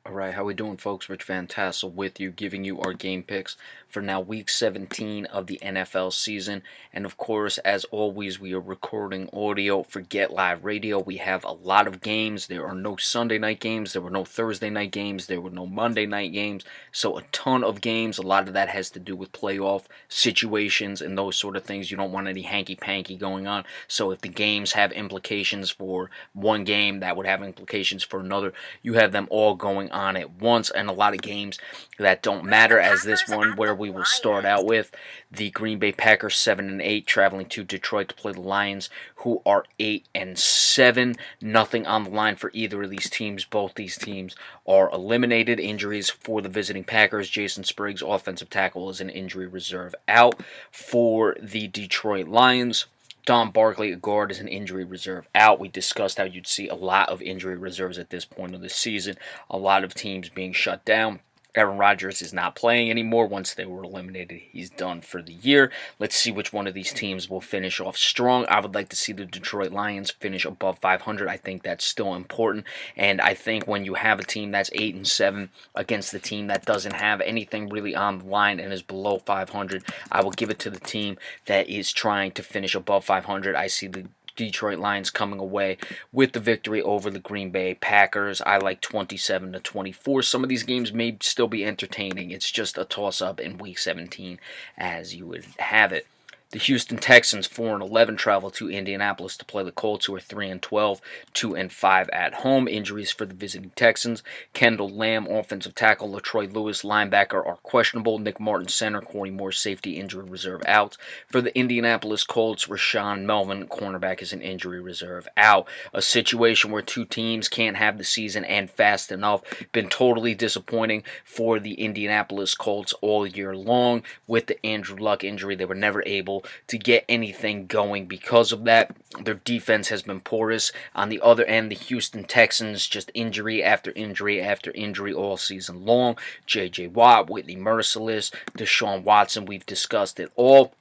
Alright, how we doing, folks? Rich Van Tassel with you, giving you our game picks for now week 17 of the NFL season. And of course, as always, we are recording audio for Get Live Radio. We have a lot of games. There are no Sunday night games. There were no Thursday night games. There were no Monday night games. So a ton of games. A lot of that has to do with playoff situations and those sort of things. You don't want any hanky-panky going on. So if the games have implications for one game, that would have implications for another. You have them all going on at once, and a lot of games that don't matter, as this one where we will start out with the Green Bay Packers 7-8 traveling to Detroit to play the Lions, who are 8-7. Nothing on the line for either of these teams. Both these teams are eliminated. Injuries for the visiting Packers: Jason Spriggs, offensive tackle, is an injury reserve out. For the Detroit Lions, Don Barkley, a guard, is an injury reserve out. We discussed how you'd see a lot of injury reserves at this point of the season. A lot of teams being shut down. Aaron Rodgers is not playing anymore. Once they were eliminated, he's done for the year. Let's see which one of these teams will finish off strong. I would like to see the Detroit Lions finish above 500. I think that's still important. And I think when you have a team that's 8-7 against the team that doesn't have anything really on the line and is below 500, I will give it to the team that is trying to finish above 500. I see the Detroit Lions coming away with the victory over the Green Bay Packers. I like 27-24. Some of these games may still be entertaining. It's just a toss-up in Week 17 as you would have it. The Houston Texans, 4-11, travel to Indianapolis to play the Colts, who are 3-12, 2-5 at home. Injuries for the visiting Texans: Kendall Lamb, offensive tackle; LaTroy Lewis, linebacker, are questionable. Nick Martin, center; Corey Moore, safety, injury reserve, out. For the Indianapolis Colts, Rashawn Melvin, cornerback, is an injury reserve, out. A situation where two teams can't have the season end fast enough. Been totally disappointing for the Indianapolis Colts all year long. With the Andrew Luck injury, they were never able to get anything going because of that. Their defense has been porous. On the other end, the Houston Texans, just injury after injury after injury all season long. J.J. Watt, Whitney Merciless, Deshaun Watson, we've discussed it all.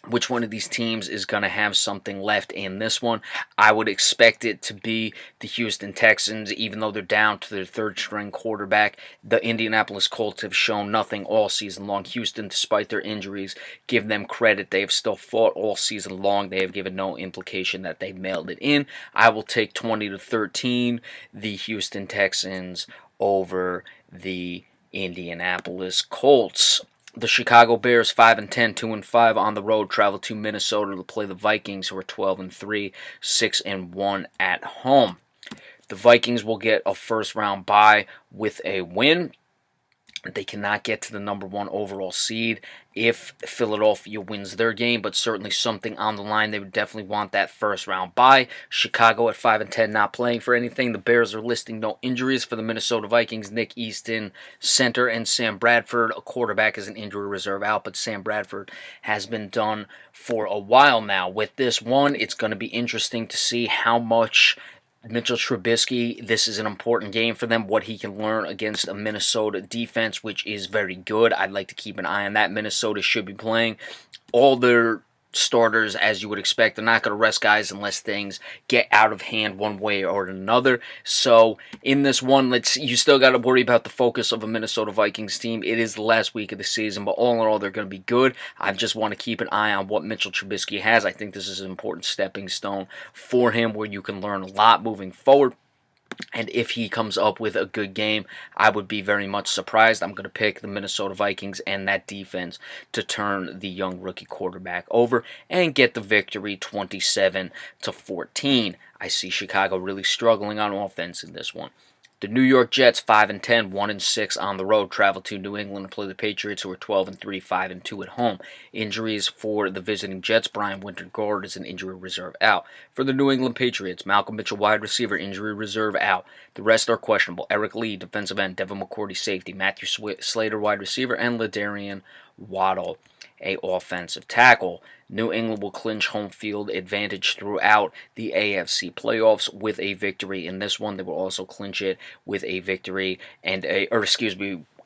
Which one of these teams is going to have something left in this one? I would expect it to be the Houston Texans, even though they're down to their third-string quarterback. The Indianapolis Colts have shown nothing all season long. Houston, despite their injuries, give them credit. They have still fought all season long. They have given no implication that they mailed it in. I will take 20-13, the Houston Texans over the Indianapolis Colts. The Chicago Bears, 5-10, 2-5 on the road, travel to Minnesota to play the Vikings, who are 12-3, 6-1 at home. The Vikings will get a first-round bye with a win. They cannot get to the number one overall seed if Philadelphia wins their game, but certainly something on the line. They would definitely want that first round bye. Chicago at 5-10, not playing for anything. The Bears are listing no injuries for the Minnesota Vikings. Nick Easton, center, and Sam Bradford, a quarterback, is an injury reserve, out, but Sam Bradford has been done for a while now. With this one, it's going to be interesting to see how much Mitchell Trubisky, this is an important game for them, what he can learn against a Minnesota defense, which is very good. I'd like to keep an eye on that. Minnesota should be playing all their starters, as you would expect. They're not going to rest guys unless things get out of hand one way or another. So in this one, you still got to worry about the focus of a Minnesota Vikings team. It is the last week of the season, but all in all, they're going to be good. I just want to keep an eye on what Mitchell Trubisky has. I think this is an important stepping stone for him where you can learn a lot moving forward. And if he comes up with a good game, I would be very much surprised. I'm going to pick the Minnesota Vikings and that defense to turn the young rookie quarterback over and get the victory 27-14. I see Chicago really struggling on offense in this one. The New York Jets, 5-10, 1-6 on the road, travel to New England to play the Patriots, who are 12-3, 5-2 at home. Injuries for the visiting Jets: Brian Winter, guard, is an injury reserve, out. For the New England Patriots, Malcolm Mitchell, wide receiver, injury reserve, out. The rest are questionable: Eric Lee, defensive end; Devin McCourty, safety; Matthew Slater, wide receiver; and LaDarian Waddle, a offensive tackle. New England will clinch home field advantage throughout the AFC playoffs with a victory in this one. They will also clinch it with a victory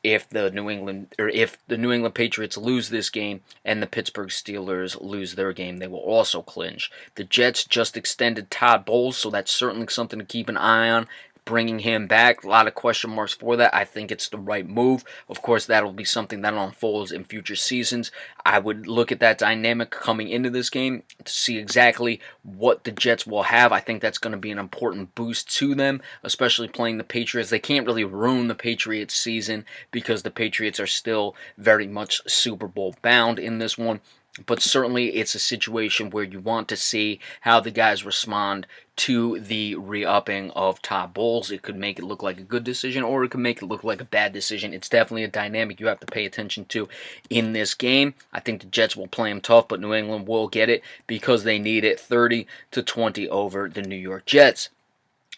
if the New England Patriots lose this game and the Pittsburgh Steelers lose their game, they will also clinch. The Jets just extended Todd Bowles, so that's certainly something to keep an eye on. bringing him back. A lot of question marks for that. I think it's the right move. Of course, that'll be something that unfolds in future seasons. I would look at that dynamic coming into this game to see exactly what the Jets will have. I think that's going to be an important boost to them, especially playing the Patriots. They can't really ruin the Patriots season because the Patriots are still very much Super Bowl bound in this one. But certainly it's a situation where you want to see how the guys respond to the re-upping of Todd Bowles. It could make it look like a good decision, or it could make it look like a bad decision. It's definitely a dynamic you have to pay attention to in this game. I think the Jets will play them tough, but New England will get it because they need it 30-20 over the New York Jets.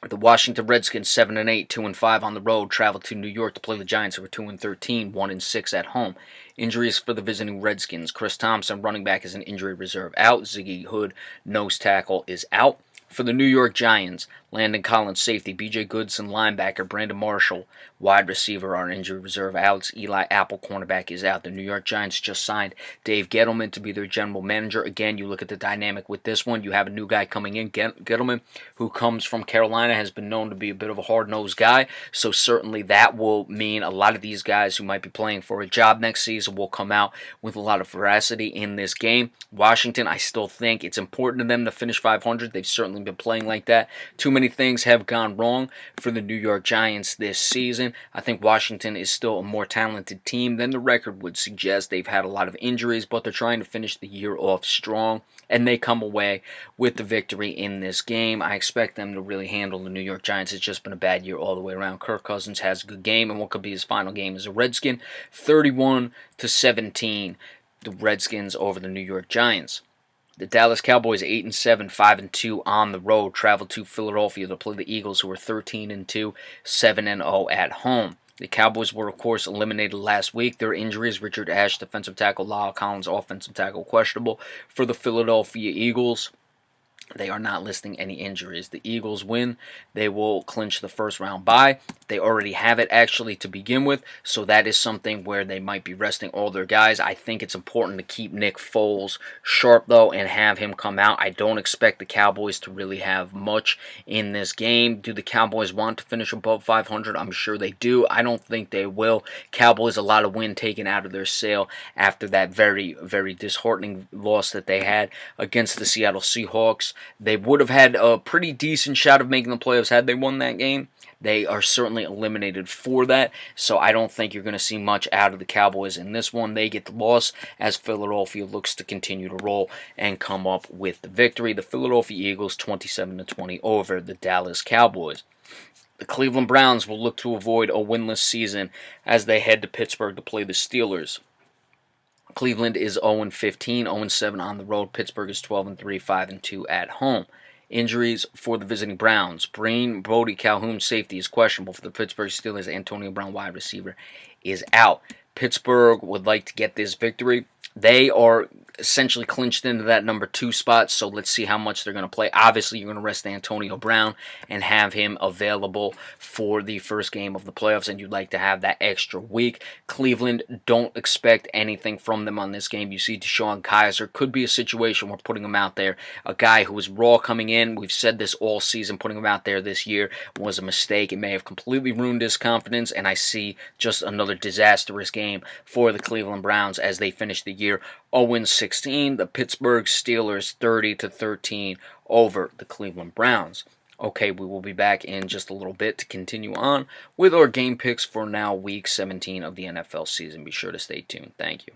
The Washington Redskins 7-8, 2-5 on the road, travel to New York to play the Giants, who are 2-13, 1-6 at home. Injuries for the visiting Redskins: Chris Thompson, running back, is an injury reserve out. Ziggy Hood, nose tackle, is out. For the New York Giants, Landon Collins, safety; B.J. Goodson, linebacker; Brandon Marshall, wide receiver, are injury reserve out. Eli Apple, cornerback, is out. The New York Giants just signed Dave Gettleman to be their general manager. Again, you look at the dynamic with this one. You have a new guy coming in, Gettleman, who comes from Carolina, has been known to be a bit of a hard-nosed guy. So certainly that will mean a lot of these guys who might be playing for a job next season will come out with a lot of veracity in this game. Washington, I still think it's important to them to finish 500. They've certainly been playing like that. Too many things have gone wrong for the New York Giants this season. I think Washington is still a more talented team than the record would suggest. They've had a lot of injuries, but they're trying to finish the year off strong, and they come away with the victory in this game. I expect them to really handle the New York Giants. It's just been a bad year all the way around. Kirk Cousins has a good game, and what could be his final game as a Redskin. 31-17, the Redskins over the New York Giants. The Dallas Cowboys 8-7, 5-2 on the road, travel to Philadelphia to play the Eagles, who are 13-2, 7-0 at home. The Cowboys were, of course, eliminated last week. Their injuries: Richard Ash, defensive tackle; Lyle Collins, offensive tackle, questionable. For the Philadelphia Eagles, they are not listing any injuries. The Eagles win, they will clinch the first round bye. They already have it actually to begin with, so that is something where they might be resting all their guys. I think it's important to keep Nick Foles sharp, though, and have him come out. I don't expect the Cowboys to really have much in this game. Do the Cowboys want to finish above 500? I'm sure they do. I don't think they will. Cowboys, a lot of wind taken out of their sail after that very, very disheartening loss that they had against the Seattle Seahawks. They would have had a pretty decent shot of making the playoffs had they won that game. They are certainly eliminated for that, so I don't think you're going to see much out of the Cowboys in this one. They get the loss as Philadelphia looks to continue to roll and come up with the victory. The Philadelphia Eagles 27-20 over the Dallas Cowboys. The Cleveland Browns will look to avoid a winless season as they head to Pittsburgh to play the Steelers. Cleveland is 0-15, 0-7 on the road. Pittsburgh is 12-3, 5-2 at home. Injuries for the visiting Browns: Brody Calhoun, safety, is questionable. For the Pittsburgh Steelers, Antonio Brown, wide receiver, is out. Pittsburgh would like to get this victory. They are essentially clinched into that number 2 spot, so let's see how much they're going to play. Obviously, you're going to rest Antonio Brown and have him available for the first game of the playoffs, and you'd like to have that extra week. Cleveland, don't expect anything from them on this game. You see DeShone Kizer, could be a situation where putting him out there, a guy who was raw coming in, we've said this all season, putting him out there this year was a mistake. It may have completely ruined his confidence, and I see just another disastrous game for the Cleveland Browns as they finish the year 0-16, the Pittsburgh Steelers 30-13 over the Cleveland Browns. Okay, we will be back in just a little bit to continue on with our game picks for now week 17 of the NFL season. Be sure to stay tuned. Thank you.